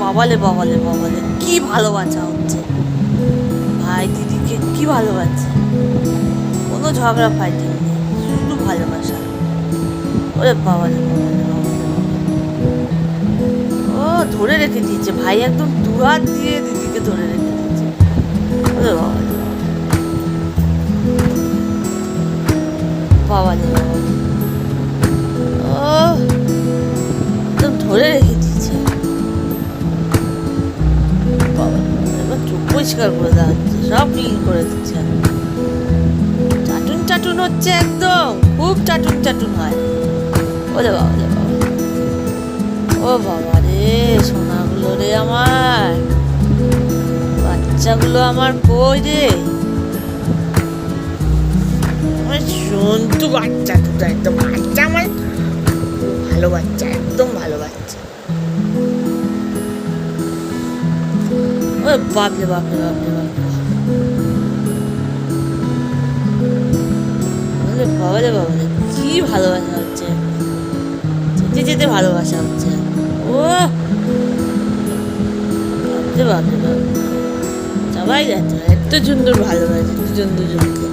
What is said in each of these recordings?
বাবালে বাবালে বাবালে কি ভালোবাসা হচ্ছে, ভাই দিদিকে কি ভালোবাসছে, কোনো ঝগড়া ফাইটিং নেই, শুধু ভালোবাসা। ওরে বাবালে বাবালে বাবালে, ও ধরে রেখে দিয়েছে ভাই, একদম দু হাত দিয়ে দিদিকে ধরে রেখে দিয়েছে। ওরে বাবালে বাবালে বাবালে, ও একদম ধরে রেখে দিয়েছে। এবার চোখ পরিষ্কার করে দেওয়া হচ্ছে, সব ক্লিন করে দিচ্ছে। চাটুন চাটুন হচ্ছে, একদম খুব চাটুন চাটুন হয়। ওরে বাবা রে বাবা, ও বাবা রে, সোনাগুলো রে আমার, বাচ্চাগুলো আমার কই রে, আমার সন্তু বাচ্চা দুটো, একদম বাচ্চা আমার ভালো বাচ্চা, একদম ভালো বাচ্চা। ও বাপরে বাপরে বাপরে বাপরে, বাবা রে বাবা রে, কি ভালোবাসা হচ্ছে, যেতে যেতে ভালোবাসা হচ্ছে। ও বাপরে বাপরে বাপরে, সবাই যাচ্ছে, এত সুন্দর ভালোবাসে দুজন দুজনকে,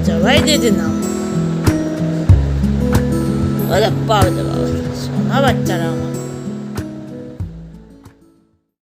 সবাই যেতে নাম। ওরা বাবা রে বাবা, সোনা বাচ্চারা আমার।